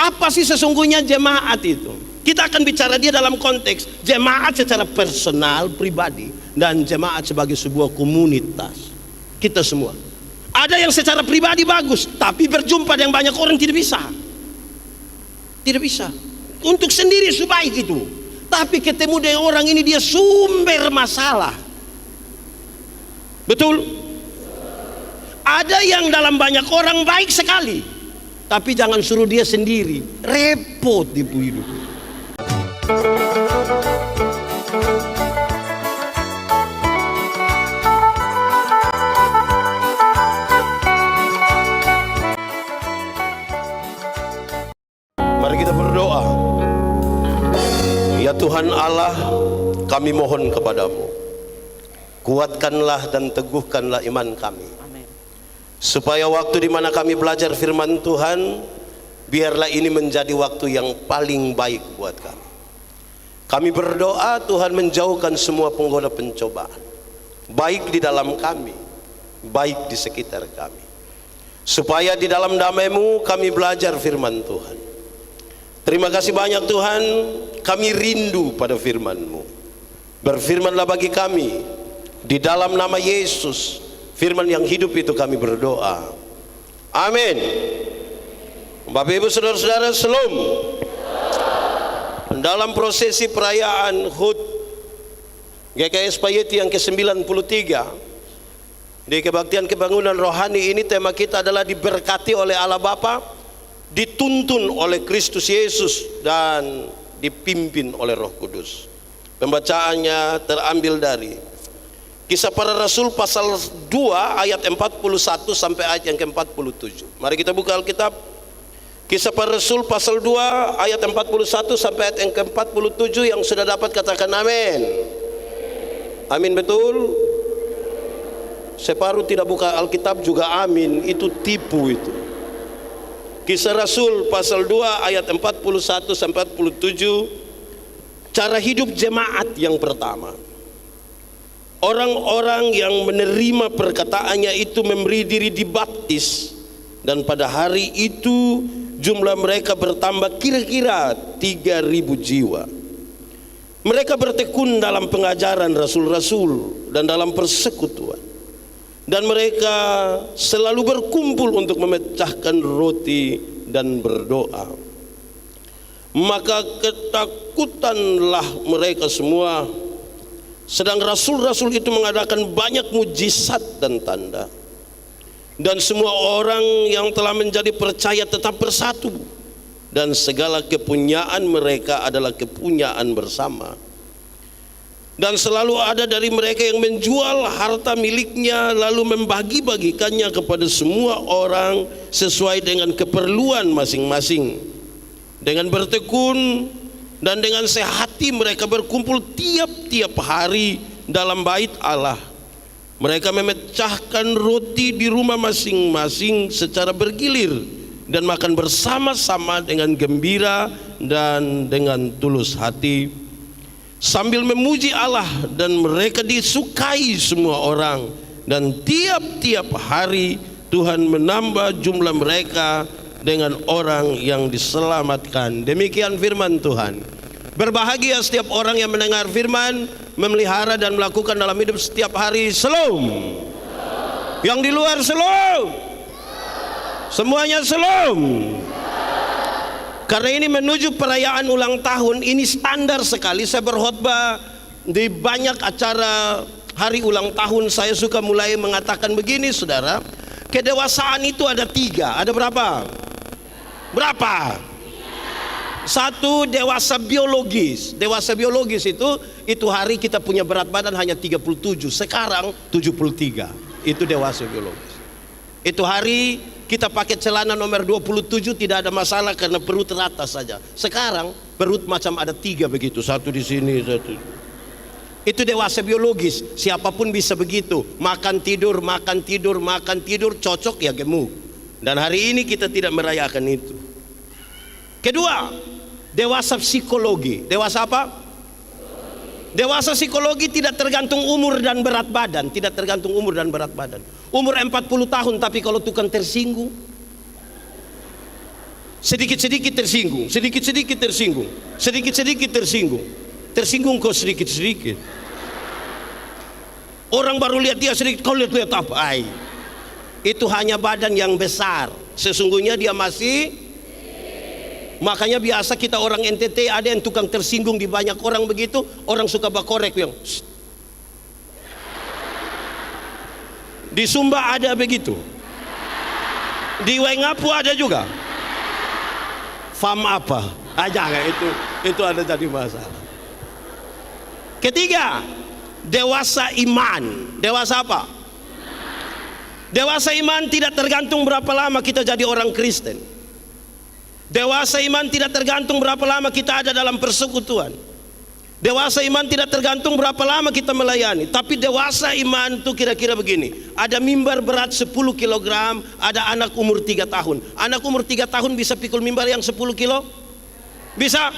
Apa sih sesungguhnya jemaat itu? Kita akan bicara dia dalam konteks jemaat secara personal, pribadi, dan jemaat sebagai sebuah komunitas. Kita semua. Ada yang secara pribadi bagus, tapi berjumpa dengan banyak orang tidak bisa. Tidak bisa. Untuk sendiri sebaik itu, tapi ketemu dengan orang ini dia sumber masalah. Betul? Ada yang dalam banyak orang baik sekali, tapi jangan suruh dia sendiri, repot di hidup. Mari kita berdoa. Ya Tuhan Allah, kami mohon kepadamu, kuatkanlah dan teguhkanlah iman kami, supaya waktu di mana kami belajar firman Tuhan, biarlah ini menjadi waktu yang paling baik buat kami. Kami berdoa Tuhan menjauhkan semua penggoda pencobaan, baik di dalam kami, baik di sekitar kami, supaya di dalam damai-Mu kami belajar firman Tuhan. Terima kasih banyak Tuhan, kami rindu pada firman-Mu. Berfirmanlah bagi kami, di dalam nama Yesus, firman yang hidup itu kami berdoa. Amin. Bapak Ibu Saudara-saudara, Shalom. Dalam prosesi perayaan HUT GKS Payeti yang ke-93 di kebaktian kebangunan rohani ini, tema kita adalah diberkati oleh Allah Bapa, dituntun oleh Kristus Yesus, dan dipimpin oleh Roh Kudus. Pembacaannya terambil dari Kisah Para Rasul pasal 2 ayat 41 sampai ayat yang ke-47. Mari kita buka Alkitab. Kisah Para Rasul pasal 2 ayat 41 sampai ayat yang ke-47. Yang sudah dapat katakan amin. Amin, betul? Separuh tidak buka Alkitab juga amin, itu tipu itu. Kisah Rasul pasal 2 ayat 41 sampai 47. Cara hidup jemaat yang pertama. Orang-orang yang menerima perkataannya itu memberi diri dibaptis, dan pada hari itu jumlah mereka bertambah kira-kira 3.000 jiwa. Mereka bertekun dalam pengajaran rasul-rasul dan dalam persekutuan, dan mereka selalu berkumpul untuk memecahkan roti dan berdoa. Maka ketakutanlah mereka semua, sedang rasul-rasul itu mengadakan banyak mujizat dan tanda. Dan semua orang yang telah menjadi percaya tetap bersatu, dan segala kepunyaan mereka adalah kepunyaan bersama. Dan selalu ada dari mereka yang menjual harta miliknya lalu membagi-bagikannya kepada semua orang sesuai dengan keperluan masing-masing. Dengan bertekun dan dengan sehati mereka berkumpul tiap-tiap hari dalam bait Allah. Mereka memecahkan roti di rumah masing-masing secara bergilir dan makan bersama-sama dengan gembira dan dengan tulus hati, sambil memuji Allah, dan mereka disukai semua orang, dan tiap-tiap hari Tuhan menambah jumlah mereka dengan orang yang diselamatkan. Demikian firman Tuhan. Berbahagia setiap orang yang mendengar firman, memelihara dan melakukan dalam hidup setiap hari. Shalom. Yang di luar shalom. Semuanya shalom. Karena ini menuju perayaan ulang tahun, ini standar sekali. Saya berkhotbah di banyak acara hari ulang tahun. Saya suka mulai mengatakan begini, saudara. Kedewasaan itu ada 3. Ada berapa? Berapa? 1, dewasa biologis. Dewasa biologis itu hari kita punya berat badan hanya 37, sekarang 73. Itu dewasa biologis. Itu hari kita pakai celana nomor 27 tidak ada masalah karena perut rata saja. Sekarang perut macam ada 3 begitu, 1 di sini, 1. Itu dewasa biologis. Siapapun bisa begitu. Makan tidur, makan tidur, makan tidur, cocok ya gemuk. Dan hari ini kita tidak merayakan itu. Kedua, dewasa psikologi. Dewasa apa? Dewasa psikologi tidak tergantung umur dan berat badan. Tidak tergantung umur dan berat badan. Umur 40 tahun tapi kalau tukang tersinggung, Sedikit-sedikit tersinggung, sedikit-sedikit tersinggung, sedikit-sedikit tersinggung. Tersinggung kau sedikit-sedikit. Orang baru lihat dia sedikit, kau lihat apa? Ay, itu hanya badan yang besar. Sesungguhnya dia masih. Makanya biasa kita orang NTT ada yang tukang tersinggung di banyak orang begitu, orang suka bakorek yang. Di Sumba ada begitu. Di Wengapu ada juga. Fam apa? Jangan itu ada jadi masalah. Ketiga, dewasa iman. Dewasa apa? Dewasa iman tidak tergantung berapa lama kita jadi orang Kristen. Dewasa iman tidak tergantung berapa lama kita ada dalam persekutuan. Dewasa iman tidak tergantung berapa lama kita melayani. Tapi dewasa iman itu kira-kira begini. Ada mimbar berat 10 kg, ada anak umur 3 tahun. Anak umur 3 tahun bisa pikul mimbar yang 10 kilo? Bisa.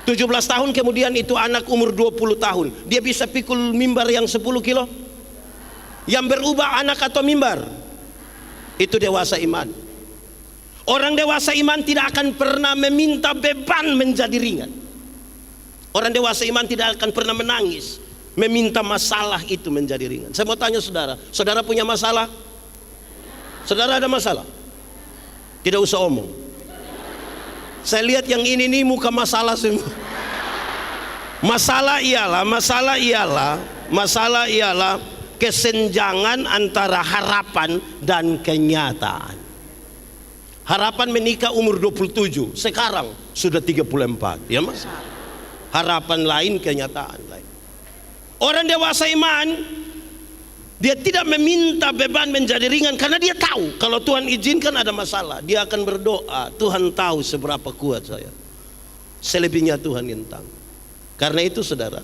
17 tahun kemudian itu anak umur 20 tahun. Dia bisa pikul mimbar yang 10 kilo? Yang berubah anak atau mimbar? Itu dewasa iman. Orang dewasa iman tidak akan pernah meminta beban menjadi ringan. Orang dewasa iman tidak akan pernah menangis meminta masalah itu menjadi ringan. Saya mau tanya saudara, saudara punya masalah? Saudara ada masalah? Tidak usah omong. Saya lihat yang ini nih muka masalah semua. Masalah ialah kesenjangan antara harapan dan kenyataan. Harapan menikah umur 27, sekarang sudah 34. Ya masalah. Harapan lain, kenyataan lain. Orang dewasa iman, dia tidak meminta beban menjadi ringan karena dia tahu kalau Tuhan izinkan ada masalah, dia akan berdoa, Tuhan tahu seberapa kuat saya. Selebihnya Tuhan yang tahu. Karena itu saudara,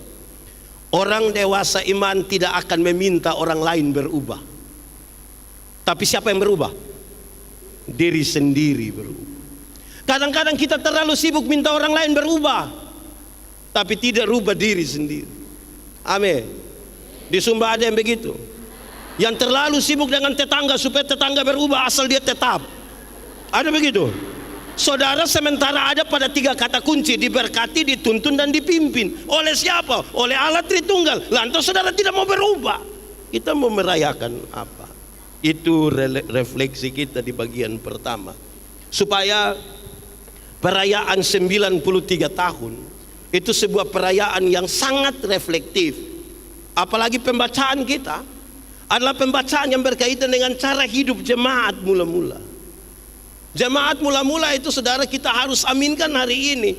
orang dewasa iman tidak akan meminta orang lain berubah. Tapi siapa yang berubah? Diri sendiri berubah. Kadang-kadang kita terlalu sibuk minta orang lain berubah, tapi tidak rubah diri sendiri. Amin. Di Sumba ada yang begitu, yang terlalu sibuk dengan tetangga supaya tetangga berubah asal dia tetap. Ada begitu. Saudara sementara ada pada 3 kata kunci: diberkati, dituntun, dan dipimpin. Oleh siapa? Oleh Allah Tritunggal. Lantas saudara tidak mau berubah. Kita mau merayakan apa? Itu refleksi kita di bagian pertama. Supaya perayaan 93 tahun itu sebuah perayaan yang sangat reflektif. Apalagi pembacaan kita adalah pembacaan yang berkaitan dengan cara hidup jemaat mula-mula. Jemaat mula-mula itu saudara kita harus aminkan hari ini,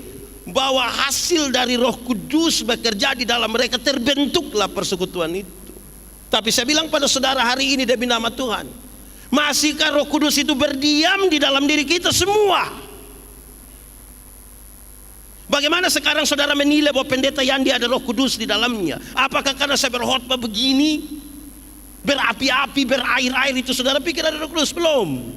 bahwa hasil dari Roh Kudus bekerja di dalam mereka, terbentuklah persekutuan itu. Tapi saya bilang pada saudara hari ini demi nama Tuhan, masihkah Roh Kudus itu berdiam di dalam diri kita semua? Bagaimana sekarang saudara menilai bahwa pendeta Yandi ada Roh Kudus di dalamnya? Apakah karena saya berkhotbah begini, berapi-api, berair-air itu saudara pikir ada Roh Kudus? Belum.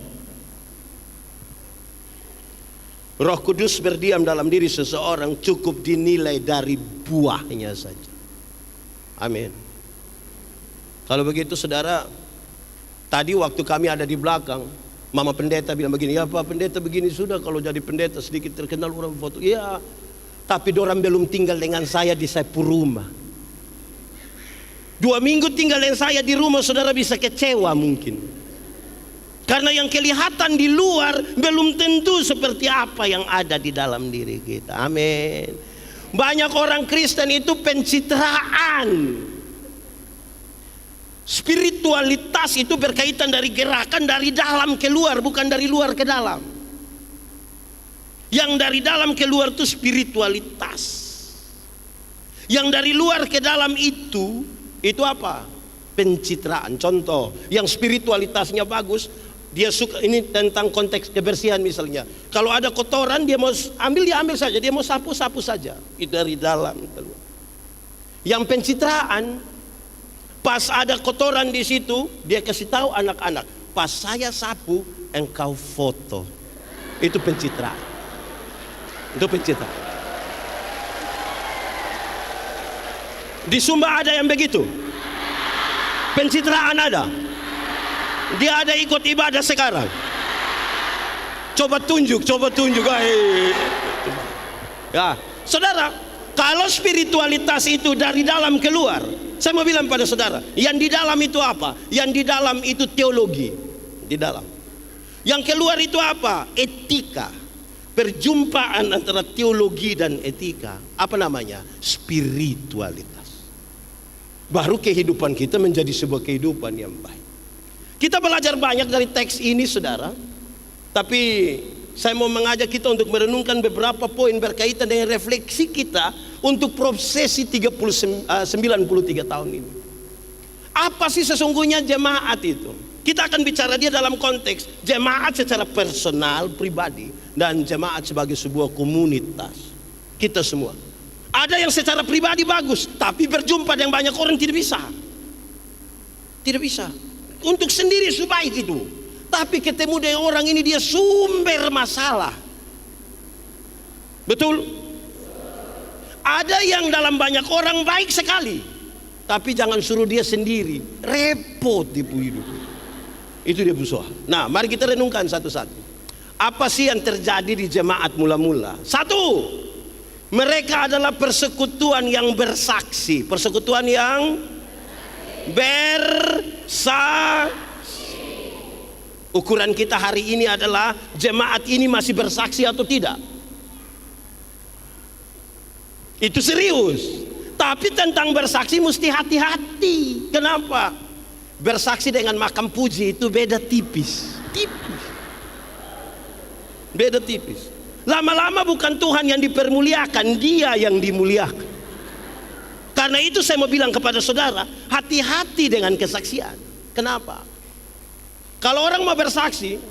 Roh Kudus berdiam dalam diri seseorang cukup dinilai dari buahnya saja. Amin. Kalau begitu saudara, tadi waktu kami ada di belakang, mama pendeta bilang begini, ya Pak pendeta begini sudah, kalau jadi pendeta sedikit terkenal orang foto. Iya, tapi dorang belum tinggal dengan saya di sapu rumah. 2 minggu tinggal dengan saya di rumah, saudara bisa kecewa mungkin. Karena yang kelihatan di luar belum tentu seperti apa yang ada di dalam diri kita. Amin. Banyak orang Kristen itu pencitraan. Spiritualitas itu berkaitan dari gerakan dari dalam ke luar, bukan dari luar ke dalam. Yang dari dalam ke luar itu spiritualitas. Yang dari luar ke dalam itu apa? Pencitraan. Contoh, yang spiritualitasnya bagus, dia suka, ini tentang konteks kebersihan misalnya. Kalau ada kotoran dia mau ambil, dia ambil saja, dia mau sapu saja. Itu dari dalam ke luar. Yang pencitraan, pas ada kotoran di situ, dia kasih tahu anak-anak, pas saya sapu, engkau foto. Itu pencitraan. Itu pencitraan. Di Sumba ada yang begitu. Pencitraan ada. Dia ada ikut ibadah sekarang. Coba tunjuk. Ya, saudara, kalau spiritualitas itu dari dalam keluar, saya mau bilang pada saudara, yang di dalam itu apa? Yang di dalam itu teologi. Di dalam. Yang keluar itu apa? Etika. Perjumpaan antara teologi dan etika. Apa namanya? Spiritualitas. Baru kehidupan kita menjadi sebuah kehidupan yang baik. Kita belajar banyak dari teks ini, saudara. Tapi saya mau mengajak kita untuk merenungkan beberapa poin berkaitan dengan refleksi kita untuk prosesi 93 tahun ini. Apa sih sesungguhnya jemaat itu? Kita akan bicara dia dalam konteks jemaat secara personal, pribadi, dan jemaat sebagai sebuah komunitas. Kita semua. Ada yang secara pribadi bagus, tapi berjumpa dengan banyak orang tidak bisa. Tidak bisa. Untuk sendiri sebaik itu, tapi ketemu dengan orang ini dia sumber masalah. Betul? Ada yang dalam banyak orang baik sekali, tapi jangan suruh dia sendiri, repot tipu hidup. Itu dia musuh. Nah, mari kita renungkan satu-satu. Apa sih yang terjadi di jemaat mula-mula? Satu, mereka adalah persekutuan yang bersaksi. Persekutuan yang bersaksi. Ukuran kita hari ini adalah jemaat ini masih bersaksi atau tidak. Itu serius. Tapi tentang bersaksi mesti hati-hati. Kenapa? Bersaksi dengan makam puji itu beda tipis. Beda tipis. Lama-lama bukan Tuhan yang dipermuliakan, dia yang dimuliakan. Karena itu saya mau bilang kepada saudara, hati-hati dengan kesaksian. Kenapa? Kalau orang mau bersaksi,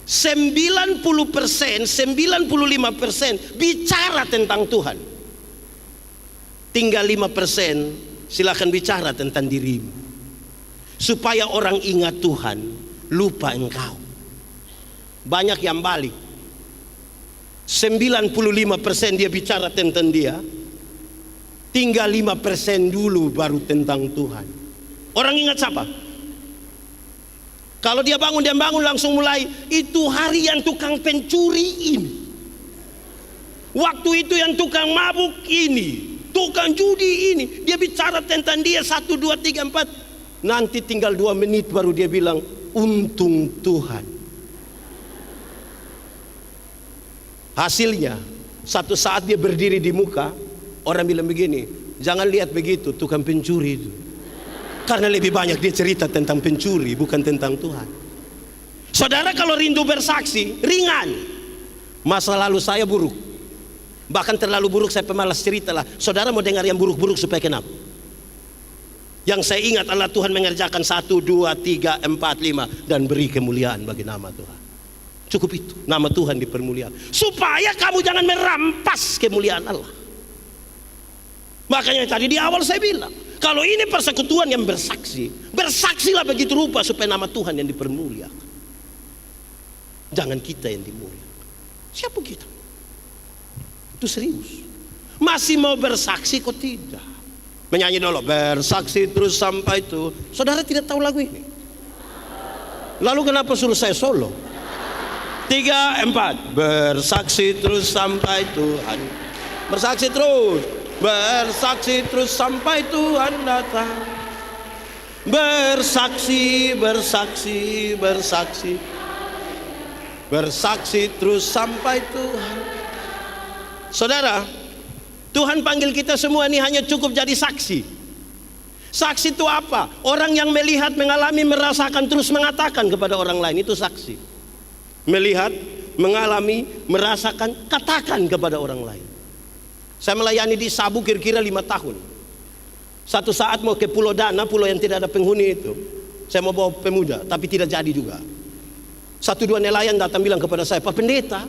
90%, 95% bicara tentang Tuhan. Tinggal 5% silakan bicara tentang dirimu. Supaya orang ingat Tuhan, lupa engkau. Banyak yang balik. 95% dia bicara tentang dia, tinggal 5% dulu baru tentang Tuhan. Orang ingat siapa? Kalau dia bangun langsung mulai, itu hari yang tukang pencuri ini, waktu itu yang tukang mabuk ini, tukang judi ini. Dia bicara tentang dia 1, 2, 3, 4. Nanti tinggal 2 menit baru dia bilang, untung Tuhan. Hasilnya, satu saat dia berdiri di muka, orang bilang begini, jangan lihat begitu tukang pencuri itu. Karena lebih banyak dia cerita tentang pencuri, bukan tentang Tuhan. Saudara kalau rindu bersaksi, ringan. Masa lalu saya buruk, bahkan terlalu buruk, saya pemalas cerita lah. Saudara mau dengar yang buruk-buruk supaya kenapa? Yang saya ingat adalah Tuhan mengerjakan 1, 2, 3, 4, 5 dan beri kemuliaan bagi nama Tuhan. Cukup itu, nama Tuhan dipermuliakan. Supaya kamu jangan merampas kemuliaan Allah. Makanya tadi di awal saya bilang, kalau ini persekutuan yang bersaksi, bersaksilah begitu rupa supaya nama Tuhan yang dipermuliakan. Jangan kita yang dimuliakan. Siapa kita? Itu serius. Masih mau bersaksi kok tidak? Menyanyi dulu, bersaksi terus sampai itu. Saudara tidak tahu lagu ini? Lalu kenapa suruh saya solo? 3, 4. Bersaksi terus sampai Tuhan. Bersaksi terus. Bersaksi terus sampai Tuhan datang. Bersaksi, bersaksi, bersaksi. Bersaksi terus sampai Tuhan. Saudara, Tuhan panggil kita semua ini hanya cukup jadi saksi. Saksi itu apa? Orang yang melihat, mengalami, merasakan terus mengatakan kepada orang lain, itu saksi. Melihat, mengalami, merasakan, katakan kepada orang lain. Saya melayani di Sabu kira-kira 5 tahun. Satu saat mau ke Pulau Dana, pulau yang tidak ada penghuni itu, saya mau bawa pemuda, tapi tidak jadi juga. 1-2 nelayan datang bilang kepada saya, Pak Pendeta,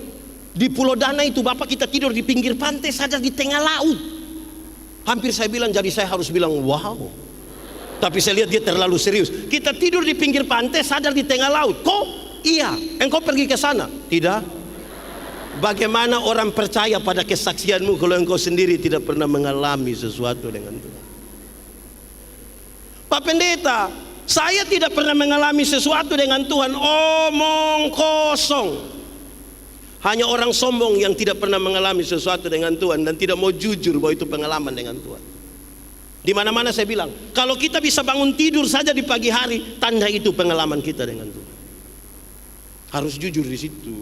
di Pulau Dana itu Bapak kita tidur di pinggir pantai, sadar di tengah laut. Hampir saya bilang, jadi saya harus bilang wow. Tapi saya lihat dia terlalu serius. Kita tidur di pinggir pantai, sadar di tengah laut. Kok? Iya, engkau pergi ke sana? Tidak. Bagaimana orang percaya pada kesaksianmu kalau engkau sendiri tidak pernah mengalami sesuatu dengan Tuhan? Pak Pendeta, saya tidak pernah mengalami sesuatu dengan Tuhan. Omong kosong. Hanya orang sombong yang tidak pernah mengalami sesuatu dengan Tuhan dan tidak mau jujur bahwa itu pengalaman dengan Tuhan. Di mana-mana saya bilang, kalau kita bisa bangun tidur saja di pagi hari, tanda itu pengalaman kita dengan Tuhan. Harus jujur di situ.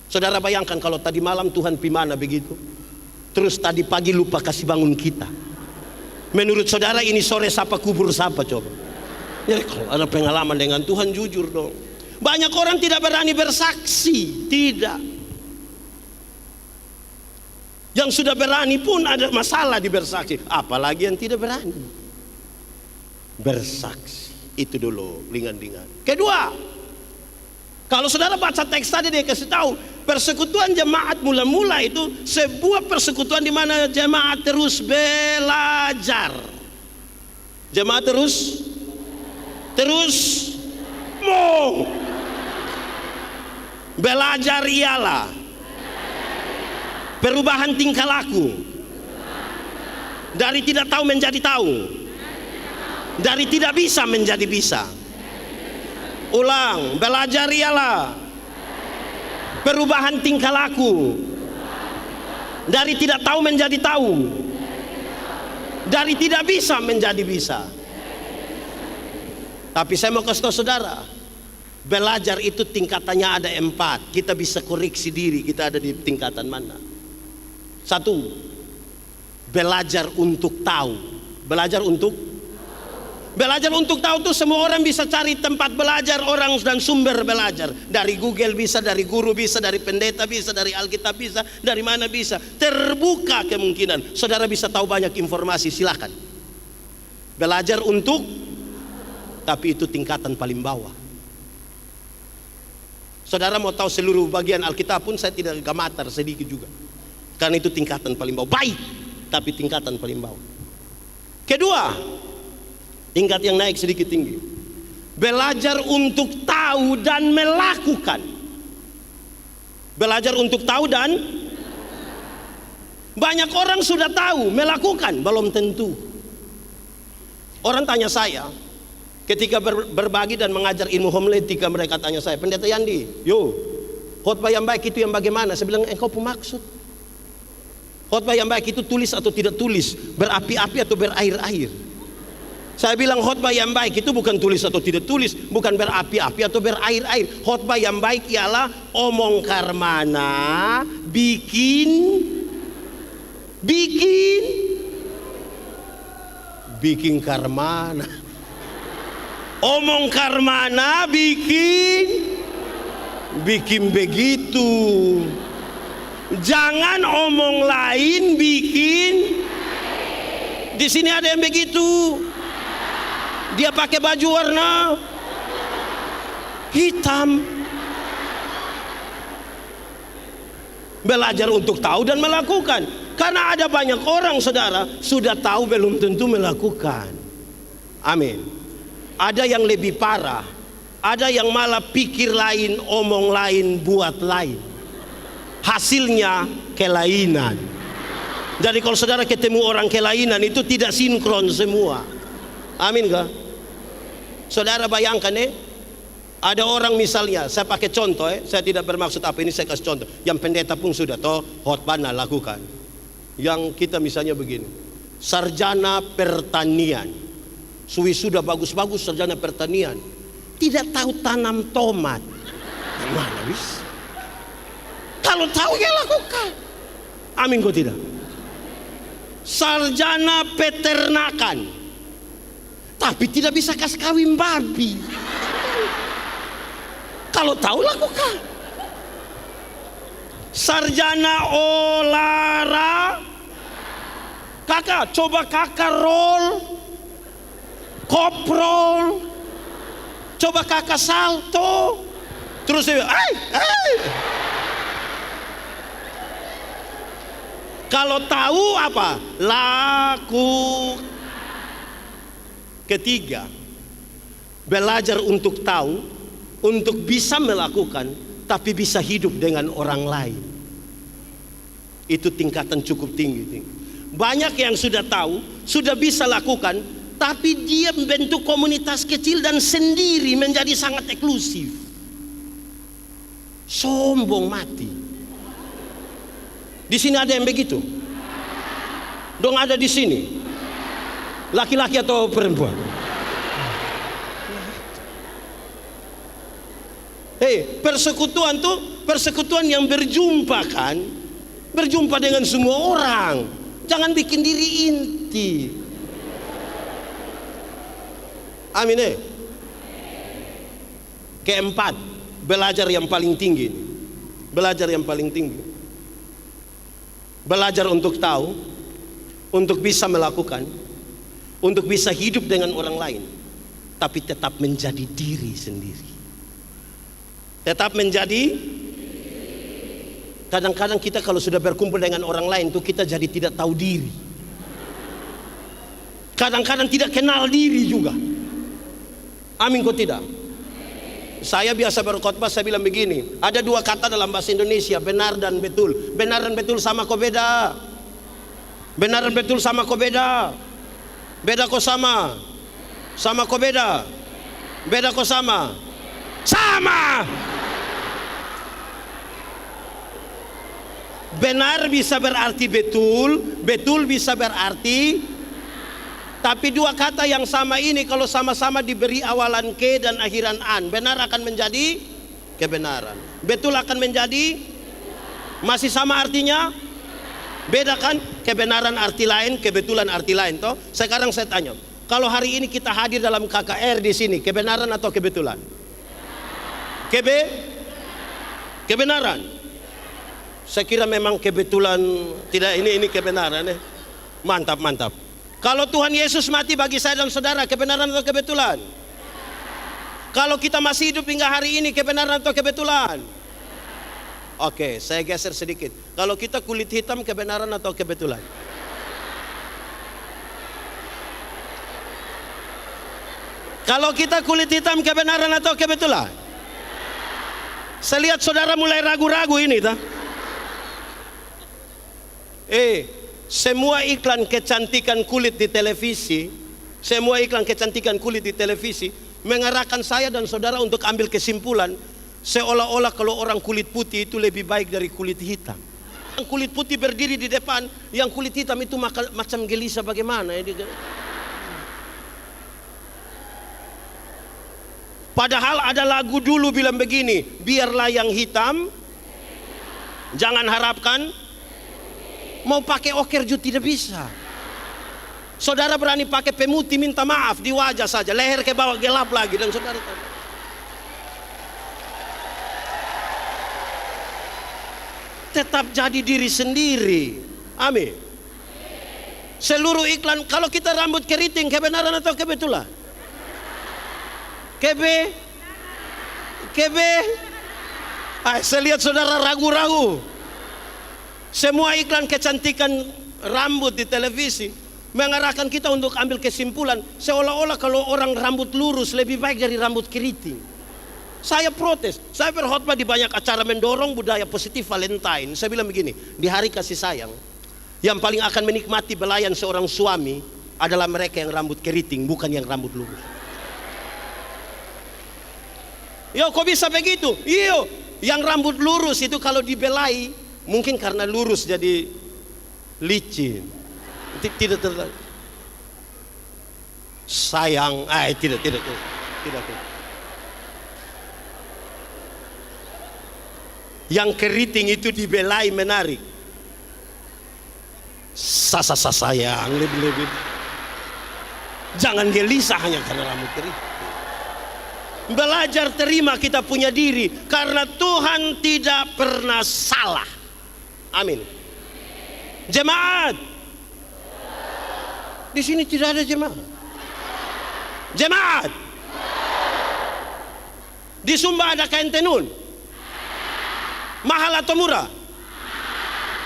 Saudara bayangkan kalau tadi malam Tuhan pimana begitu, terus tadi pagi lupa kasih bangun kita. Menurut saudara ini sore siapa kubur siapa coba? Ya kalau ada pengalaman dengan Tuhan jujur dong. Banyak orang tidak berani bersaksi, tidak. Yang sudah berani pun ada masalah di bersaksi, apalagi yang tidak berani bersaksi. Itu dulu ringan-ringan. Kedua, kalau saudara baca teks tadi dia kasih tahu, persekutuan jemaat mula-mula itu sebuah persekutuan di mana jemaat terus belajar. Jemaat terus mau belajar ialah perubahan tingkah laku dari tidak tahu menjadi tahu, dari tidak bisa menjadi bisa. Ulang, belajar ialah perubahan tingkah laku dari tidak tahu menjadi tahu, dari tidak bisa menjadi bisa. Tapi saya mau kasih tahu saudara, belajar itu tingkatannya ada 4. Kita bisa koreksi diri, kita ada di tingkatan mana. 1, belajar untuk tahu. Belajar untuk tahu tuh semua orang bisa cari tempat belajar orang dan sumber belajar. Dari Google bisa, dari guru bisa, dari pendeta bisa, dari Alkitab bisa, dari mana bisa. Terbuka kemungkinan. Saudara bisa tahu banyak informasi, silakan. Belajar untuk, tapi itu tingkatan paling bawah. Saudara mau tahu seluruh bagian Alkitab pun saya tidak gamatar sedikit juga. Karena itu tingkatan paling bawah. Baik, tapi tingkatan paling bawah. Kedua, tingkat yang naik sedikit tinggi. Belajar untuk tahu dan melakukan. Belajar untuk tahu dan banyak orang sudah tahu, melakukan belum tentu. Orang tanya saya ketika berbagi dan mengajar ilmu homiletika, mereka tanya saya, Pendeta Yandi, khotbah yang baik itu yang bagaimana? Saya bilang, engkau pemaksud. Khotbah yang baik itu tulis atau tidak tulis, berapi-api atau berair-air. Saya bilang khotbah yang baik itu bukan tulis atau tidak tulis, bukan berapi-api atau berair-air. Khotbah yang baik ialah omong karmana, bikin karmana. Omong karmana bikin begitu. Jangan omong lain bikin. Di sini ada yang begitu. Dia pakai baju warna hitam. Belajar untuk tahu dan melakukan. Karena ada banyak orang saudara sudah tahu belum tentu melakukan. Amin. Ada yang lebih parah. Ada yang malah pikir lain, omong lain, buat lain. Hasilnya kelainan. Jadi kalau saudara ketemu orang kelainan itu tidak sinkron semua. Amin kah? Saudara bayangkan ada orang misalnya, saya pakai contoh saya tidak bermaksud apa ini, saya kasih contoh. Yang pendeta pun sudah toh khotbah lakukan. Yang kita misalnya begini, sarjana pertanian, sudah bagus-bagus sarjana pertanian, tidak tahu tanam tomat. Gimana bisa? Kalau tahu ya lakukan. Amin kok tidak? Sarjana peternakan, tapi tidak bisa kasih kawin babi. Kalau tahu lakukan. Sarjana kakak, coba kakak roll, koprol, coba kakak salto, terus dia, kalau tahu apa? Laku. Ketiga, belajar untuk tahu, untuk bisa melakukan, tapi bisa hidup dengan orang lain. Itu tingkatan cukup tinggi. Banyak yang sudah tahu, sudah bisa lakukan, tapi dia membentuk komunitas kecil dan sendiri menjadi sangat eksklusif. Sombong mati. Di sini ada yang begitu? Dong ada di sini. Laki-laki atau perempuan? Persekutuan tuh persekutuan yang berjumpa kan? Berjumpa dengan semua orang. Jangan bikin diri inti. Amin. Keempat, belajar yang paling tinggi. Belajar yang paling tinggi. Belajar untuk tahu, untuk bisa melakukan, untuk bisa hidup dengan orang lain, tapi tetap menjadi diri sendiri. Tetap menjadi. Kadang-kadang kita kalau sudah berkumpul dengan orang lain tuh kita jadi tidak tahu diri. Kadang-kadang tidak kenal diri juga. Amin kok tidak? Saya biasa berkhotbah, saya bilang begini, ada dua kata dalam bahasa Indonesia, benar dan betul. Benar dan betul sama kok beda. Benar dan betul sama kok beda. Beda kok sama. Sama kok beda. Beda kok sama. Sama. Benar bisa berarti betul, betul bisa berarti. Tapi dua kata yang sama ini kalau sama-sama diberi awalan ke dan akhiran an, benar akan menjadi kebenaran. Betul akan menjadi, masih sama artinya? Beda kan? Kebenaran arti lain, kebetulan arti lain toh. Sekarang saya tanya, kalau hari ini kita hadir dalam KKR di sini, kebenaran atau kebetulan? Kebenaran. Saya kira memang kebetulan, tidak, ini kebenaran. Mantap, mantap. Kalau Tuhan Yesus mati bagi saya dan saudara, kebenaran atau kebetulan? Kalau kita masih hidup hingga hari ini, kebenaran atau kebetulan? Oke, saya geser sedikit. Kalau kita kulit hitam, kebenaran atau kebetulan? Kalau kita kulit hitam, kebenaran atau kebetulan? Saya lihat saudara mulai ragu-ragu ini, tak? Semua iklan kecantikan kulit di televisi, semua iklan kecantikan kulit di televisi mengarahkan saya dan saudara untuk ambil kesimpulan seolah-olah kalau orang kulit putih itu lebih baik dari kulit hitam. Yang kulit putih berdiri di depan, yang kulit hitam itu macam gelisah bagaimana ya? Padahal ada lagu dulu bilang begini, biarlah yang hitam, jangan harapkan. Mau pakai okerju tidak bisa. Saudara berani pakai pemutih minta maaf di wajah saja, leher ke bawah gelap lagi dan saudara tahu. Tetap jadi diri sendiri. Amin. Seluruh iklan, kalau kita rambut keriting, kebenaran atau kebetulan? Saya lihat saudara ragu-ragu. Semua iklan kecantikan rambut di televisi mengarahkan kita untuk ambil kesimpulan seolah-olah kalau orang rambut lurus lebih baik dari rambut keriting. Saya protes. Saya berkhotbah di banyak acara mendorong budaya positif Valentine. Saya bilang begini, di hari kasih sayang yang paling akan menikmati belayan seorang suami adalah mereka yang rambut keriting, bukan yang rambut lurus. Yo, kok bisa begitu? Iyo, yang rambut lurus itu kalau dibelai mungkin karena lurus jadi licin. Tidak terlalu sayang, tidak. Yang keriting itu dibelai menarik. Sayang lebih. Jangan gelisah hanya karena rambut keriting. Belajar terima kita punya diri karena Tuhan tidak pernah salah. Amin. Jemaat. Di sini tidak ada jemaat. Jemaat. Di Sumba ada kain tenun. Mahal atau murah?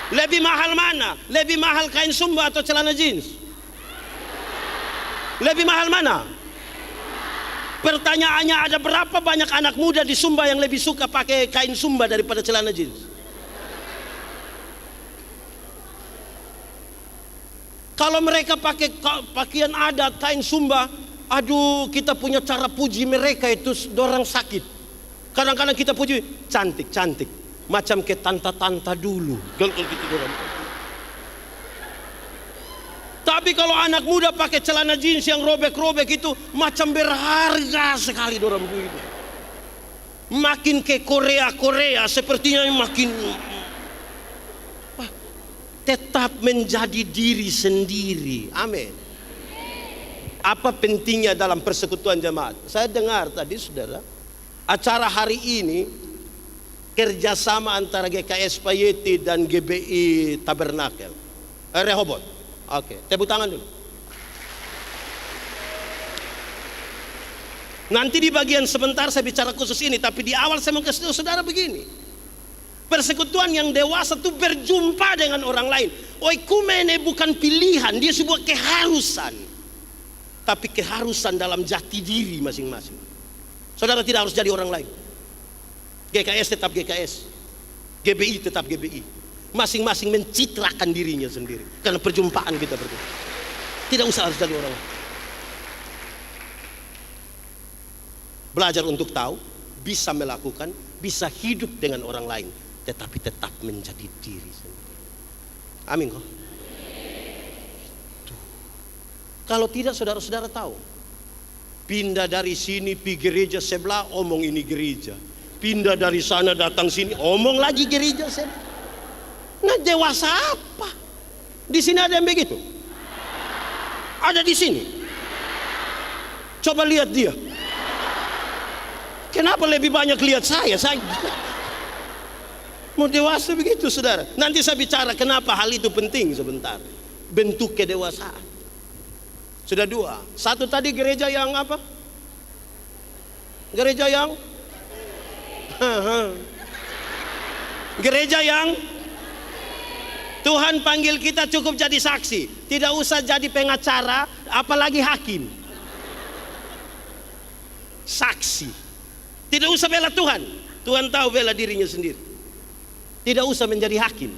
Lebih mahal mana? Lebih mahal kain Sumba atau celana jeans? Lebih mahal mana? Pertanyaannya, ada berapa banyak anak muda di Sumba yang lebih suka pakai kain Sumba daripada celana jeans? Kalau mereka pakai pakaian adat kain Sumba, aduh, kita punya cara puji mereka itu dorang sakit. Kadang-kadang kita puji cantik. macam ke tanta-tanta dulu. Kalau gitu dorang. Tapi kalau anak muda pakai celana jeans yang robek-robek itu macam berharga sekali dorang itu. Makin ke Korea sepertinya makin tetap menjadi diri sendiri. Amin. Apa pentingnya dalam persekutuan jemaat? Saya dengar tadi saudara, acara hari ini kerjasama antara GKS Payeti dan GBI Tabernakel Rehoboth. Oke, tepuk tangan dulu. Nanti di bagian sebentar saya bicara khusus ini, tapi di awal saya mau kasih tahu saudara begini. Persekutuan yang dewasa itu berjumpa dengan orang lain. Oikumene bukan pilihan, dia sebuah keharusan. Tapi keharusan dalam jati diri masing-masing. Saudara tidak harus jadi orang lain. GKS tetap GKS, GBI tetap GBI. Masing-masing mencitrakan dirinya sendiri. Karena perjumpaan kita berdua. Tidak usah harus jadi orang lain. Belajar untuk tahu, bisa melakukan, bisa hidup dengan orang lain, tetapi tetap menjadi diri sendiri. Amin kok. Kalau tidak saudara-saudara tahu, pindah dari sini pergi gereja sebelah, omong ini gereja. Pindah dari sana datang sini, omong lagi gereja sebelah. Nah dewasa apa? Di sini ada yang begitu? Ada di sini? Coba lihat dia. Kenapa lebih banyak lihat saya? Mau dewasa begitu saudara. Nanti saya bicara kenapa hal itu penting sebentar. Bentuk kedewasaan. Sudah dua. Satu tadi gereja yang apa? Gereja yang gereja yang Tuhan panggil kita cukup jadi saksi. Tidak usah jadi pengacara, apalagi hakim. Saksi. Tidak usah bela Tuhan. Tuhan tahu bela dirinya sendiri. Tidak usah menjadi hakim.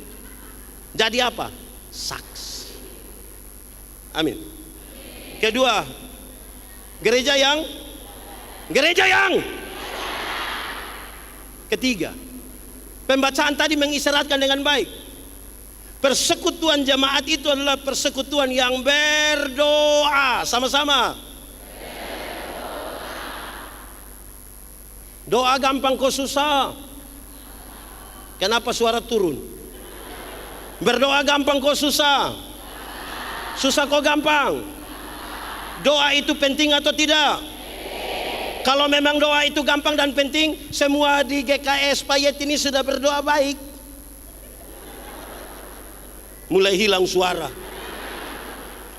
Jadi apa? Saksi. Amin. Kedua, gereja yang ketiga, pembacaan tadi mengisyaratkan dengan baik. Persekutuan jemaat itu adalah persekutuan yang berdoa sama-sama. Doa gampang kok susah. Kenapa suara turun? Berdoa gampang kok susah. Susah kok gampang. Doa itu penting atau tidak? Kalau memang doa itu gampang dan penting, semua di GKS Payet ini sudah berdoa baik. Mulai hilang suara.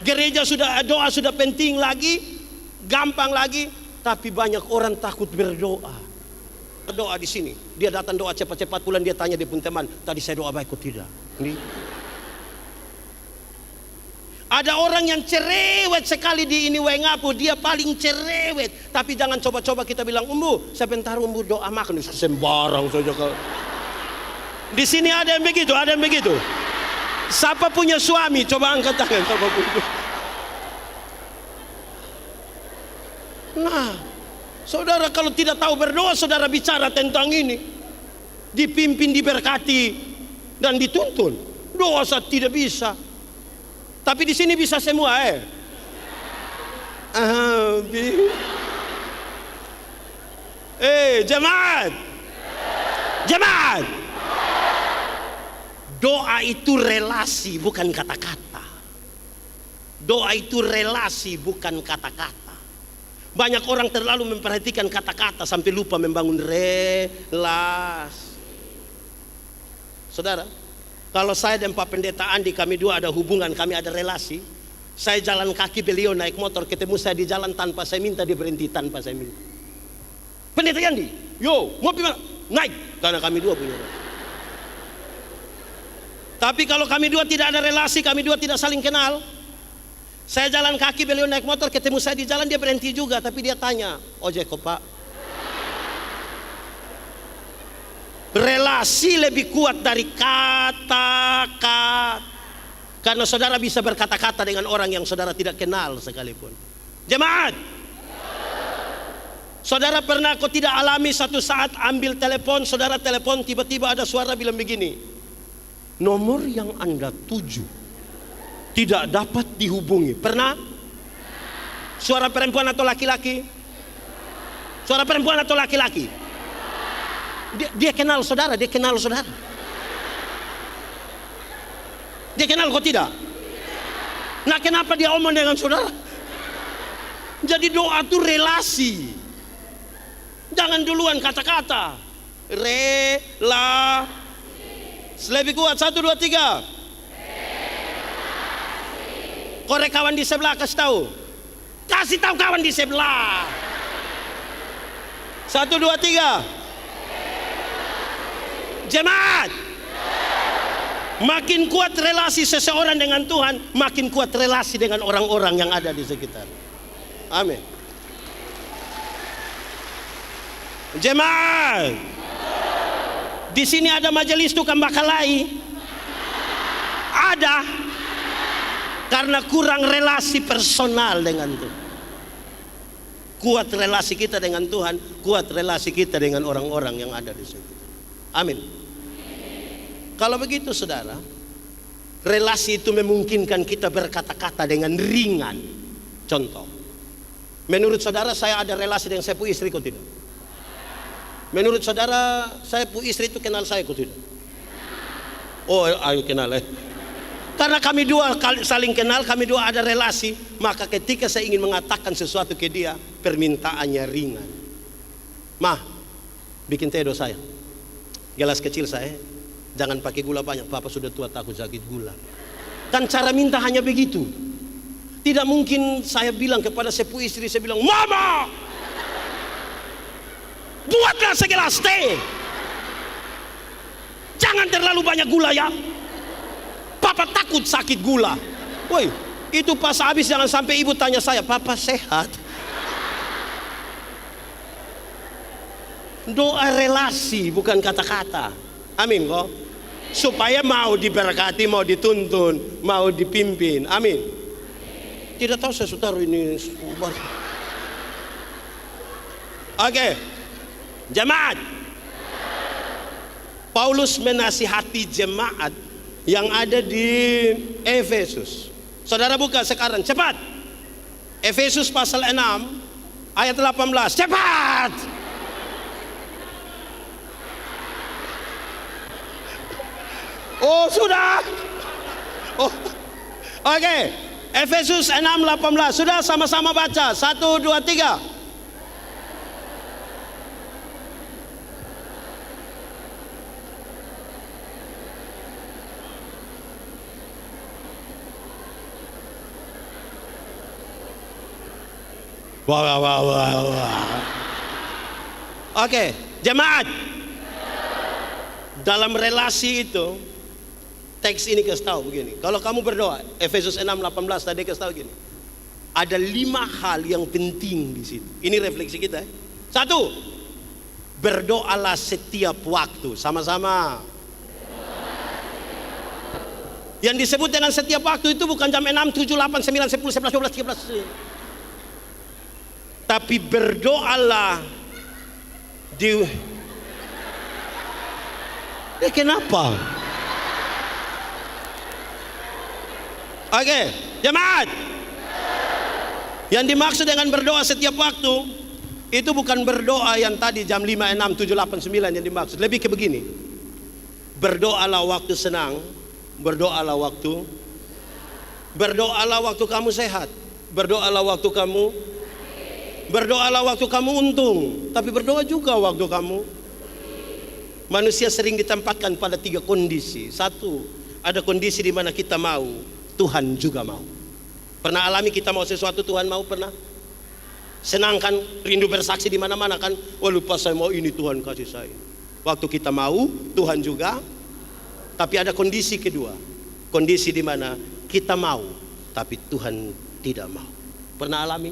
Gereja sudah, doa sudah penting lagi, gampang lagi, tapi banyak orang takut berdoa. Doa di sini, dia datang doa cepat-cepat pulang, dia tanya dia pun teman, tadi saya doa baik kok tidak? Ini. Ada orang yang cerewet sekali di ini Wengapu, dia paling cerewet. Tapi jangan coba-coba kita bilang, Umbu, sebentar Umbu doa makan, sembarang saja. Di sini ada yang begitu, ada yang begitu. Siapa punya suami? Coba angkat tangan. Siapa punya. Nah, saudara kalau tidak tahu berdoa, saudara bicara tentang ini, dipimpin, diberkati, dan dituntun. Doa tidak bisa. Tapi di sini bisa semua, jemaat. Jemaat. Doa itu relasi, bukan kata-kata. Doa itu relasi, bukan kata-kata. Banyak orang terlalu memperhatikan kata-kata sampai lupa membangun relasi. Saudara, kalau saya dan Pak Pendeta Andi, kami dua ada hubungan, kami ada relasi. Saya jalan kaki, beliau naik motor, ketemu saya di jalan tanpa saya minta, dia berhenti tanpa saya minta. Pendeta Andi, yo, mau pergi mana? Naik, karena kami dua punya relasi. Tapi kalau kami dua tidak ada relasi, kami dua tidak saling kenal. Saya jalan kaki, beliau naik motor, ketemu saya di jalan, dia berhenti juga, tapi dia tanya, ojek kok Pak? Relasi lebih kuat dari kata-kata. Karena saudara bisa berkata-kata dengan orang yang saudara tidak kenal sekalipun. Jemaat, Saudara pernah kok tidak alami satu saat ambil telepon, saudara telepon tiba-tiba ada suara bilang begini, nomor yang Anda tuju tidak dapat dihubungi. Pernah? Suara perempuan atau laki-laki? Suara perempuan atau laki-laki? Dia kenal saudara, dia kenal saudara. Dia kenal kok tidak? Nah, kenapa dia omong dengan saudara? Jadi doa itu relasi. Jangan duluan kata-kata. Lebih kuat, 1, 2, 3. Korek kawan di sebelah, kasih tahu. Kasih tahu kawan di sebelah. 1, 2, 3. Jemaat. Makin kuat relasi seseorang dengan Tuhan, makin kuat relasi dengan orang-orang yang ada di sekitar. Amin. Jemaat. Di sini ada majelis tukang bakalai. Ada. Karena kurang relasi personal dengan Tuhan. Kuat relasi kita dengan Tuhan, kuat relasi kita dengan orang-orang yang ada di situ. Amin. Kalau begitu saudara, relasi itu memungkinkan kita berkata-kata dengan ringan. Contoh, menurut saudara saya ada relasi dengan saya pu istri kok tidak? Menurut saudara saya pu istri itu kenal saya kok tidak? Oh, ayo kenal Karena kami dua saling kenal, kami dua ada relasi, maka ketika saya ingin mengatakan sesuatu ke dia, permintaannya ringan. Mah, bikin teh dosa saya. Gelas kecil saya, jangan pakai gula banyak, papa sudah tua takut sakit gula. Kan cara minta hanya begitu. Tidak mungkin saya bilang kepada sepupu istri, saya bilang, mama, buatlah segelas teh. Jangan terlalu banyak gula ya. Papa takut sakit gula. Woi, itu pas habis jangan sampai ibu tanya saya, papa sehat? Doa relasi bukan kata-kata. Amin kok. Supaya mau diberkati, mau dituntun, mau dipimpin. Amin. Tidak tahu saya taruh ini. Oke. Jemaat. Paulus menasihati jemaat yang ada di Efesus. Saudara buka sekarang, cepat. Efesus pasal 6 ayat 18. Cepat. Oh, sudah. Oh. Oke. Efesus 6:18. Sudah sama-sama baca. 1, 2, 3. Wah. Oke, jemaat. Dalam relasi itu, teks ini kasih tahu begini. Kalau kamu berdoa, Efesus 6:18 tadi kasih tahu gini. Ada 5 hal yang penting di situ. Ini refleksi kita. 1, berdoalah setiap waktu. Sama-sama. Yang disebut dengan setiap waktu itu bukan jam 6, 7, 8, 9, 10, 11, 12, 13. Tapi berdoalah kenapa? Oke, jemaat. Yang dimaksud dengan berdoa setiap waktu itu bukan berdoa yang tadi jam 5, 6, 7, 8, 9 yang dimaksud. Lebih ke begini. Berdoalah waktu senang, berdoalah waktu kamu sehat, berdoalah waktu kamu untung, tapi berdoa juga waktu kamu. Manusia sering ditempatkan pada 3 kondisi. 1, ada kondisi di mana kita mau, Tuhan juga mau. Pernah alami kita mau sesuatu Tuhan mau? Pernah? Senang kan, rindu bersaksi di mana-mana kan? Oh, lupa saya mau ini, Tuhan kasih saya. Waktu kita mau, Tuhan juga. Tapi ada kondisi kedua, kondisi di mana kita mau, tapi Tuhan tidak mau. Pernah alami?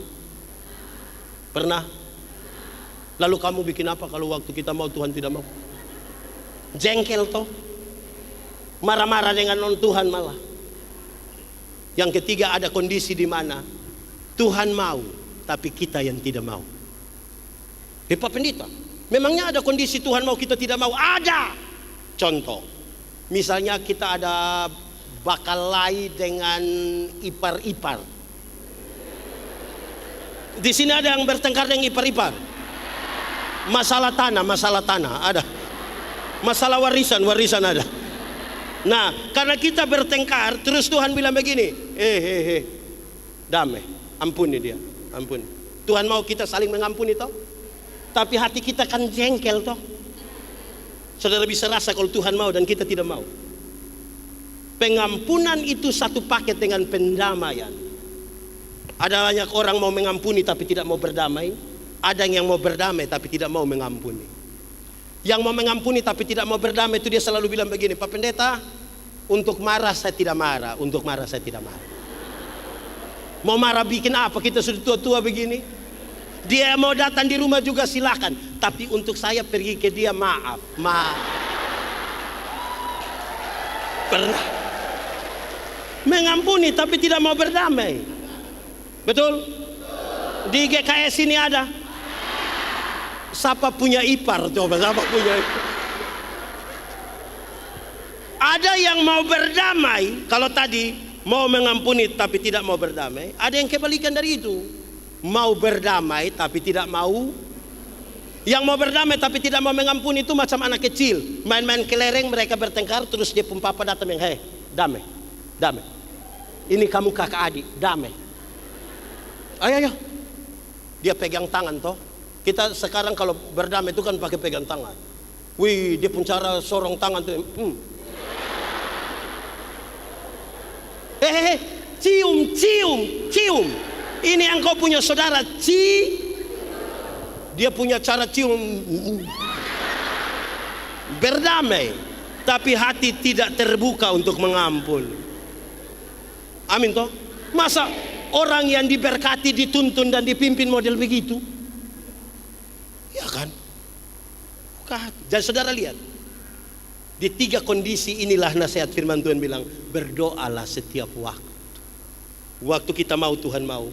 Pernah? Lalu kamu bikin apa kalau waktu kita mau Tuhan tidak mau? Jengkel toh? Marah-marah dengan non Tuhan malah. Yang ketiga ada kondisi di mana Tuhan mau, tapi kita yang tidak mau. Pak Pendeta, memangnya ada kondisi Tuhan mau kita tidak mau? Ada. Contoh, misalnya kita ada bakalai dengan ipar-ipar. Di sini ada yang bertengkar dengan ipar-ipar. Masalah tanah ada. Masalah warisan ada. Nah, karena kita bertengkar, terus Tuhan bilang begini, damai, ampuni dia, ampuni. Tuhan mau kita saling mengampuni toh, tapi hati kita kan jengkel toh. Saudara bisa rasa kalau Tuhan mau dan kita tidak mau. Pengampunan itu satu paket dengan pendamaian. Ada banyak orang mau mengampuni tapi tidak mau berdamai. Ada yang mau berdamai tapi tidak mau mengampuni. Yang mau mengampuni tapi tidak mau berdamai itu dia selalu bilang begini, Pak Pendeta, untuk marah saya tidak marah, untuk marah saya tidak marah. Mau marah bikin apa, kita sudah tua-tua begini. Dia mau datang di rumah juga silakan, tapi untuk saya pergi ke dia maaf. Pernah mengampuni tapi tidak mau berdamai. Betul? Di GKS ini ada. Siapa punya ipar? Coba siapa punya ipar? Ada yang mau berdamai. Kalau tadi mau mengampuni tapi tidak mau berdamai, ada yang kebalikan dari itu. Mau berdamai tapi tidak mau. Yang mau berdamai tapi tidak mau mengampuni itu macam anak kecil main-main kelereng, mereka bertengkar, terus dia pun papa datang yang, hei, damai, damai. Ini kamu kakak adik, damai. Ayo. Dia pegang tangan toh. Kita sekarang kalau berdamai itu kan pakai pegang tangan. Wih, dia pun cara sorong tangan tuh. Cium. Ini yang kau punya saudara, dia punya cara cium. Berdamai, tapi hati tidak terbuka untuk mengampun. Amin toh? Masa orang yang diberkati, dituntun dan dipimpin model begitu? Ya kan? Jadi saudara lihat, di 3 kondisi inilah nasihat firman Tuhan bilang, berdoalah setiap waktu. Waktu kita mau Tuhan mau,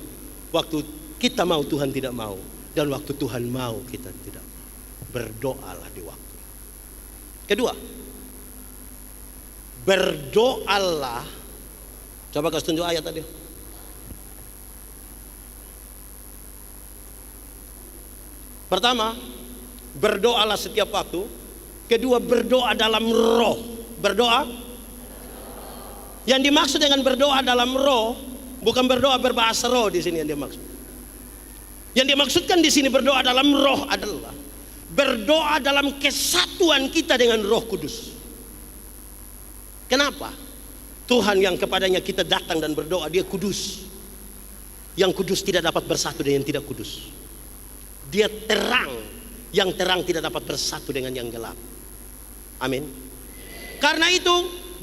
waktu kita mau Tuhan tidak mau, dan waktu Tuhan mau kita tidak mau. Berdoalah di waktu. Kedua, berdoalah. Coba kasih tunjuk ayat tadi. Pertama, berdoalah setiap waktu. Kedua, berdoa dalam roh. Berdoa. Yang dimaksud dengan berdoa dalam roh, bukan berdoa berbahasa roh di sini yang dimaksud. Yang dimaksudkan di sini berdoa dalam roh adalah berdoa dalam kesatuan kita dengan Roh Kudus. Kenapa? Tuhan yang kepadanya kita datang dan berdoa, dia kudus. Yang kudus tidak dapat bersatu dengan yang tidak kudus. Dia terang, yang terang tidak dapat bersatu dengan yang gelap. Amin. Karena itu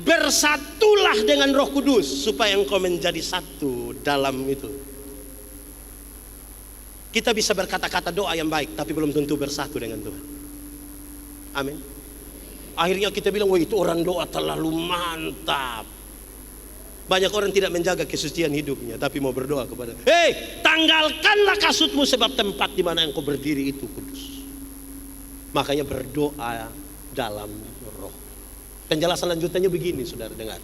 bersatulah dengan Roh Kudus supaya engkau menjadi satu dalam itu. Kita bisa berkata-kata doa yang baik tapi belum tentu bersatu dengan Tuhan. Amin. Akhirnya kita bilang, wah itu orang doa terlalu mantap. Banyak orang tidak menjaga kesucian hidupnya tapi mau berdoa kepada, hei, tanggalkanlah kasutmu sebab tempat di mana engkau berdiri itu kudus. Makanya berdoa dalam roh. Penjelasan lanjutannya begini, saudara dengar.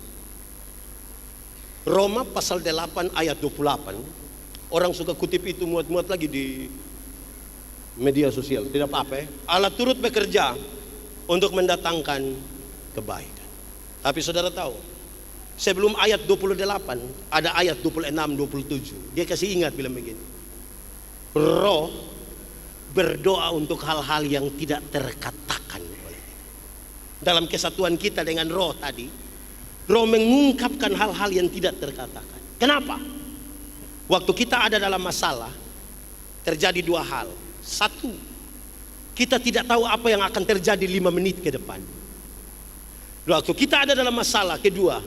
Roma pasal 8 ayat 28. Orang suka kutip itu muat-muat lagi di media sosial. Tidak apa-apa ya. Allah turut bekerja untuk mendatangkan kebaikan. Tapi saudara tahu, sebelum ayat 28 ada ayat 26, 27. Dia kasih ingat bilang begini. Roh berdoa untuk hal-hal yang tidak terkatakan. Dalam kesatuan kita dengan roh tadi, roh mengungkapkan hal-hal yang tidak terkatakan. Kenapa? Waktu kita ada dalam masalah, terjadi 2 hal. 1, kita tidak tahu apa yang akan terjadi 5 menit ke depan. Waktu kita ada dalam masalah. Kedua,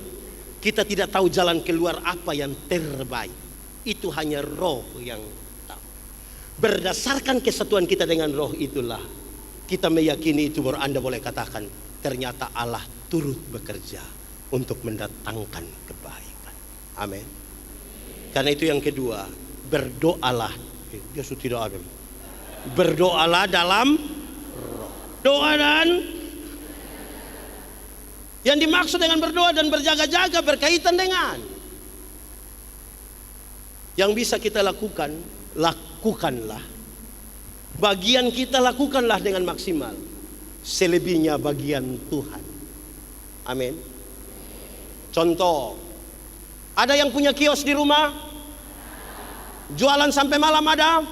kita tidak tahu jalan keluar apa yang terbaik. Itu hanya roh yang tahu. Berdasarkan kesatuan kita dengan roh itulah kita meyakini itu, baru Anda boleh katakan ternyata Allah turut bekerja untuk mendatangkan kebaikan. Amin. Karena itu yang kedua, berdoalah. Dia sudah tidak ada. Berdoalah dalam roh. Doa dan yang dimaksud dengan berdoa dan berjaga-jaga berkaitan dengan yang bisa kita lakukan, lakukanlah. Bagian kita lakukanlah dengan maksimal. Selebihnya bagian Tuhan. Amin. Contoh, ada yang punya kios di rumah, jualan sampai malam ada.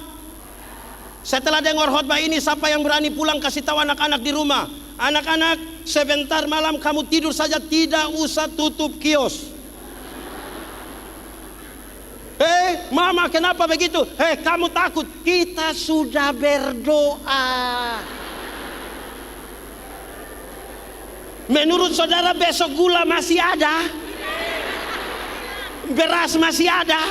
Setelah dengar khotbah ini, siapa yang berani pulang kasih tahu anak-anak di rumah, anak-anak sebentar malam kamu tidur saja, tidak usah tutup kios. Hei mama, kenapa begitu? Hei kamu takut? Kita sudah berdoa. Menurut saudara besok gula masih ada? Beras masih ada?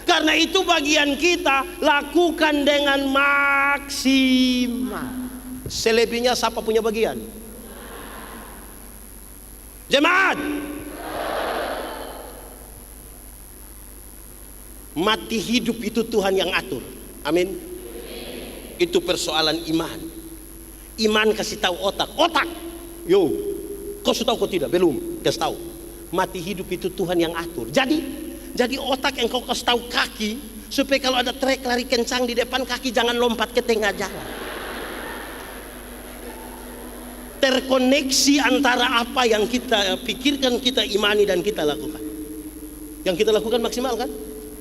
Karena itu bagian kita lakukan dengan maksimal. Selebihnya siapa punya bagian? Jemaat. Mati hidup itu Tuhan yang atur. Amin. Itu persoalan iman. Iman kasih tahu otak. Otak. Yo, kau sudah tahu kau tidak? Belum. Kasih tahu. Mati hidup itu Tuhan yang atur. Jadi otak yang kau kasih tahu kaki, supaya kalau ada trek lari kencang di depan kaki jangan lompat ke tengah jalan. Terkoneksi antara apa yang kita pikirkan, kita imani dan kita lakukan. Yang kita lakukan maksimal kan?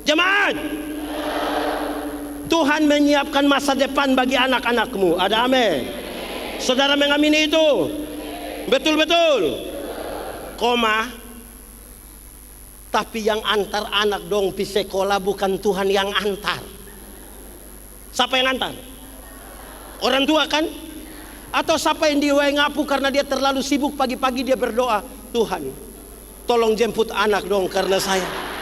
Jemaat, Tuhan menyiapkan masa depan bagi anak-anakmu. Ada amin? Saudara mengamini itu? Betul-betul. Koma. Tapi yang antar anak dong pi sekolah bukan Tuhan yang antar. Siapa yang antar? Orang tua kan? Atau siapa yang diwai ngapu karena dia terlalu sibuk pagi-pagi dia berdoa, Tuhan tolong jemput anak dong karena saya.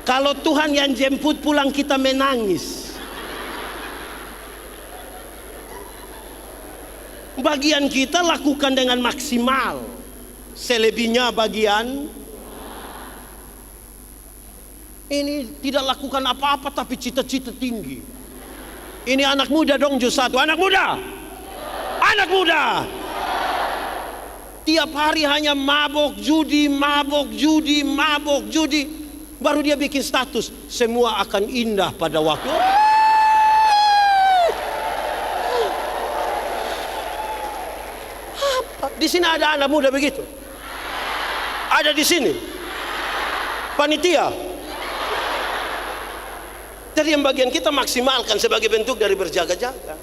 Kalau Tuhan yang jemput pulang kita menangis. Bagian kita lakukan dengan maksimal. Selebihnya bagian ini tidak lakukan apa-apa tapi cita-cita tinggi. Ini anak muda dong jus satu. Anak muda. Anak muda. Tiap hari hanya mabok judi, mabok judi, mabok judi. Baru dia bikin status, semua akan indah pada waktu. Apa? Di sini ada anak muda begitu? Ada di sini? Panitia? Jadi yang bagian kita maksimalkan sebagai bentuk dari berjaga-jaga.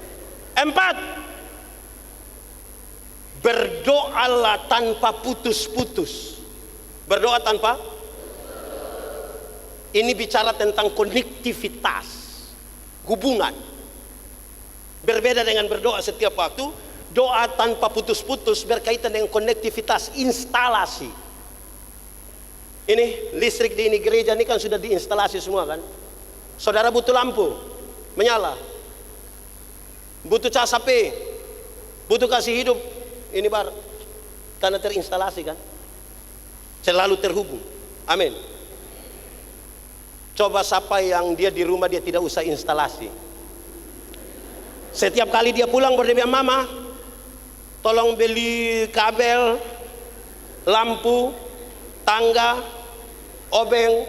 4. Berdoalah tanpa putus-putus. Berdoa tanpa. Ini bicara tentang konektivitas, hubungan. Berbeda dengan berdoa setiap waktu. Doa tanpa putus-putus berkaitan dengan konektivitas, instalasi. Ini listrik di ini gereja ini kan sudah diinstalasi semua kan. Saudara butuh lampu, menyala. Butuh cas HP, butuh kasih hidup, ini bar. Karena terinstalasi kan. Selalu terhubung. Amin. Coba siapa yang dia di rumah dia tidak usah instalasi. Setiap kali dia pulang berdoa, mama tolong beli kabel, lampu, tangga, obeng,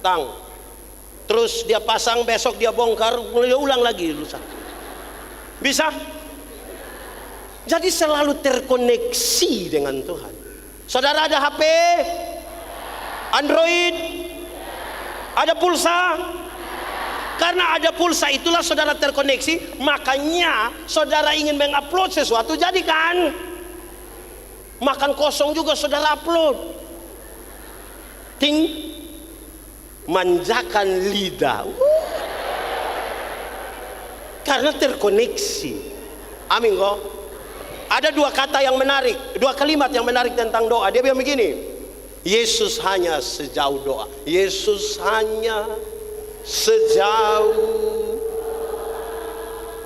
tang. Terus dia pasang, besok dia bongkar, dia ulang lagi lusa. Bisa? Jadi selalu terkoneksi dengan Tuhan. Saudara ada HP, Android, ada pulsa. Karena ada pulsa itulah saudara terkoneksi. Makanya saudara ingin mengupload sesuatu, jadi kan makan kosong juga saudara upload. Ting, manjakan lidah. Karena terkoneksi. Amin kok. Ada dua kata yang menarik, dua kalimat yang menarik tentang doa. Dia bilang begini, Yesus hanya sejauh doa. Yesus hanya sejauh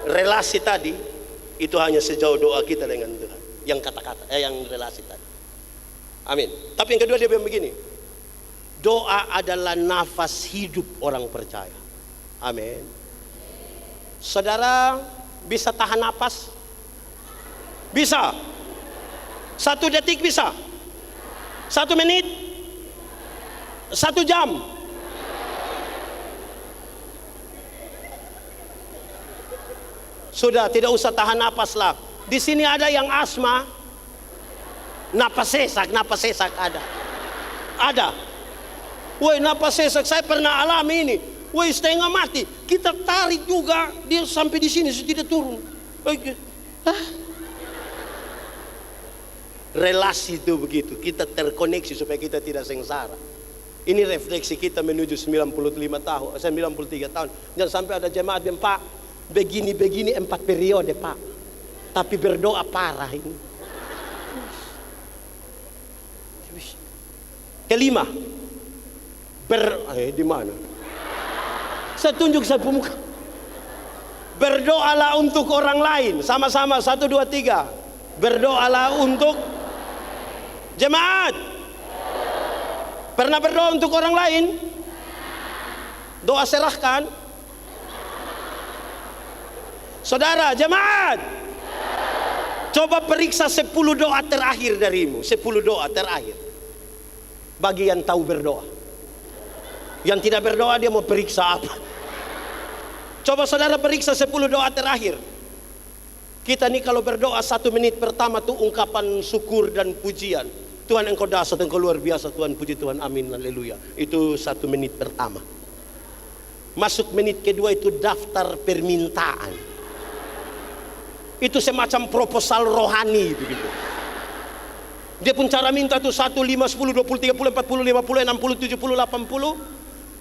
relasi tadi, itu hanya sejauh doa kita dengan Tuhan. Yang kata-kata, yang relasi tadi. Amin. Tapi yang kedua dia bilang begini, Doa adalah nafas hidup orang percaya. Amin. Saudara bisa tahan napas? Bisa. 1 detik bisa? 1 menit? 1 jam? Sudah, tidak usah tahan napas lah. Di sini ada yang asma, napas sesak ada. Ada. Woi, napas sesak saya pernah alami ini. Woi, setengah mati. Kita tarik juga, dia sampai di sini sudah tidak turun. Relasi itu begitu, kita terkoneksi supaya kita tidak sengsara. Ini refleksi kita menuju 93 tahun. Jangan sampai ada jemaat yang, Pak, begini 4 periode, Pak. Tapi berdoa parah ini. Kelima, di mana? Saya tunjuk saya pemuka. Berdoalah untuk orang lain. Sama-sama 1, 2, 3. Berdoalah untuk jemaat. Pernah berdoa untuk orang lain? Doa serahkan. Saudara, jemaat, coba periksa 10 doa terakhir darimu. 10 doa terakhir. Bagi yang tahu berdoa. Yang tidak berdoa dia mau periksa apa? Coba saudara periksa 10 doa terakhir. Kita nih kalau berdoa 1 menit pertama tuh ungkapan syukur dan pujian. Tuhan engkau dahsyat, engkau luar biasa, Tuhan, puji Tuhan, amin, haleluya. Itu 1 menit pertama. Masuk menit kedua itu daftar permintaan. Itu semacam proposal rohani begitu. Dia pun cara minta tuh 1, 5, 10, 20, 30, 40, 50, 60, 70, 80.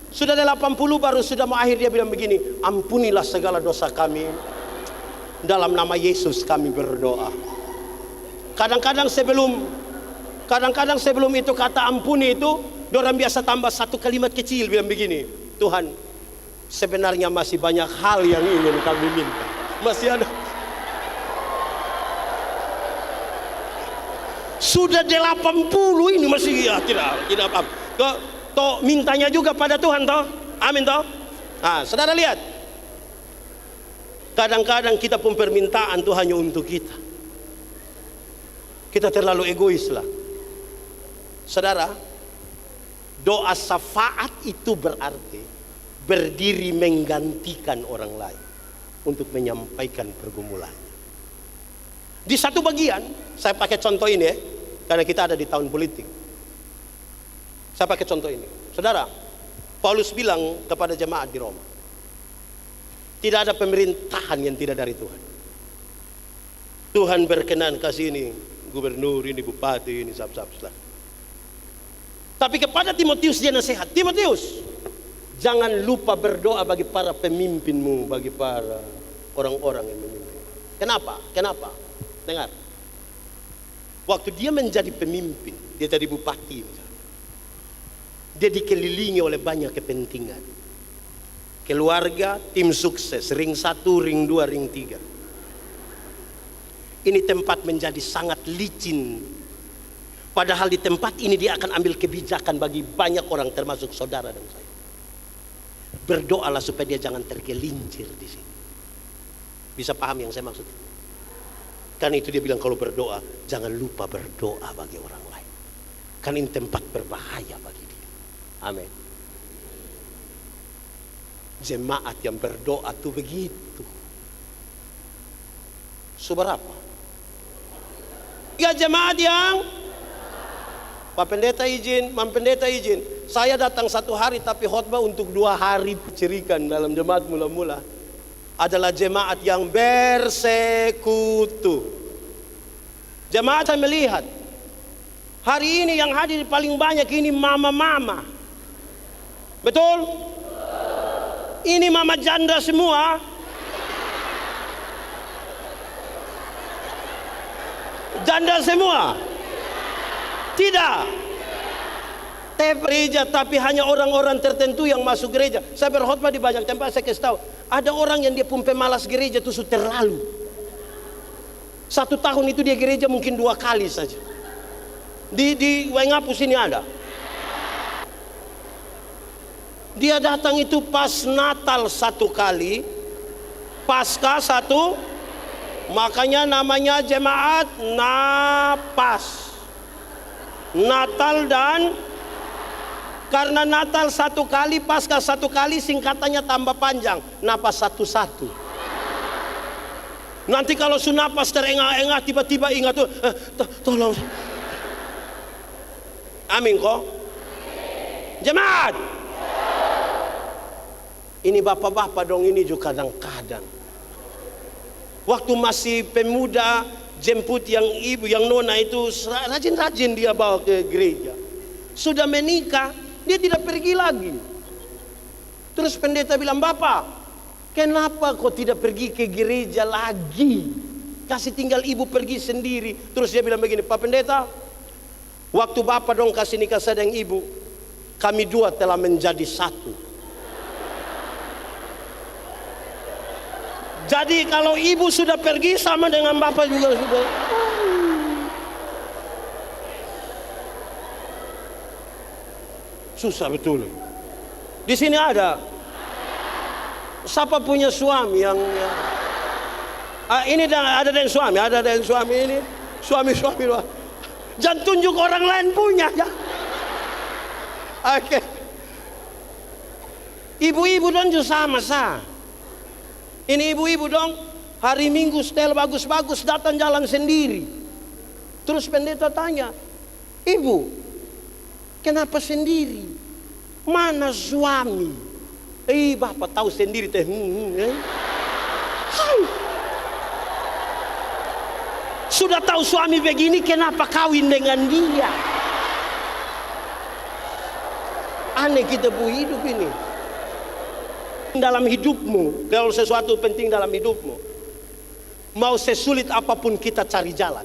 Sudah ada 80 baru sudah mau akhir dia bilang begini, ampunilah segala dosa kami. Dalam nama Yesus kami berdoa. Kadang-kadang sebelum itu kata ampuni itu, orang biasa tambah 1 kalimat kecil bilang begini, Tuhan, sebenarnya masih banyak hal yang ingin kami minta. Masih ada. Sudah 80 ini masih tidak apa. Toh mintanya juga pada Tuhan toh. Amin toh. Nah, saudara lihat. Kadang-kadang kita pun permintaan tuh hanya untuk kita. Kita terlalu egois lah. Saudara, doa syafaat itu berarti berdiri menggantikan orang lain untuk menyampaikan pergumulannya. Di satu bagian, saya pakai contoh ini ya, karena kita ada di tahun politik. Saya pakai contoh ini. Saudara, Paulus bilang kepada jemaat di Roma, tidak ada pemerintahan yang tidak dari Tuhan. Tuhan berkenan kasih ini gubernur, ini bupati, ini sab-sab. Tapi kepada Timotius dia nasihat, Timotius, jangan lupa berdoa bagi para pemimpinmu, bagi para orang-orang yang memimpin. Kenapa? Dengar. Waktu dia menjadi pemimpin, dia jadi bupati misalnya. Dia dikelilingi oleh banyak kepentingan. Keluarga, tim sukses, ring 1, ring 2, ring 3. Ini tempat menjadi sangat licin. Padahal di tempat ini dia akan ambil kebijakan bagi banyak orang termasuk saudara dan saya. Berdoalah supaya dia jangan tergelincir di sini. Bisa paham yang saya maksud? Karena itu dia bilang kalau berdoa, jangan lupa berdoa bagi orang lain. Karena ini tempat berbahaya bagi dia. Amin. Jemaat yang berdoa tuh begitu. Seberapa? Ya jemaat yang Pak Pendeta izin, Mam Pendeta izin. Saya datang 1 hari tapi khotbah untuk 2 hari cirikan dalam jemaat mula-mula. Adalah jemaat yang bersekutu. Jemaat saya melihat hari ini yang hadir paling banyak ini mama-mama. Betul? Ini mama janda semua. Janda semua? Tidak. Gereja, tapi hanya orang-orang tertentu yang masuk gereja. Saya berkhotbah di banyak tempat, saya kasih tahu. Ada orang yang dia pun pemalas gereja itu sudah terlalu. 1 tahun itu dia gereja mungkin 2 kali saja. Di Waingapu sini ada. Dia datang itu pas Natal satu kali, Paskah satu, makanya namanya jemaat Napas. Natal dan karena Natal satu kali, Paskah satu kali, singkatannya tambah panjang, Napas satu-satu. Nanti kalau su napas terengah-engah tiba-tiba ingat tuh, tolong. Amin kok. Jemaat. Ini bapak-bapak dong, ini juga kadang-kadang. Waktu masih pemuda, jemput yang ibu, yang nona itu rajin-rajin dia bawa ke gereja. Sudah menikah, dia tidak pergi lagi. Terus pendeta bilang, "Bapak, kenapa kau tidak pergi ke gereja lagi? Kasih tinggal ibu pergi sendiri." Terus dia bilang begini, "Pak Pendeta, waktu bapak dong kasih nikah saya dan ibu, kami dua telah menjadi satu. Jadi kalau ibu sudah pergi sama dengan bapak juga sudah." Susah betul. Di sini ada. Siapa punya suami yang ini ada yang suami, ada yang suami ini, suami loh. Jangan tunjuk orang lain punya ya. Oke. Ibu-ibu dong juga sama sah. Ini ibu-ibu dong, hari Minggu setel bagus-bagus datang jalan sendiri. Terus pendeta tanya, "Ibu, kenapa sendiri? Mana suami?" Bapak tahu sendiri teh. Sudah tahu suami begini, kenapa kawin dengan dia? Aneh kita bu hidup ini. Dalam hidupmu, kalau sesuatu penting dalam hidupmu, mau sesulit apapun kita cari jalan.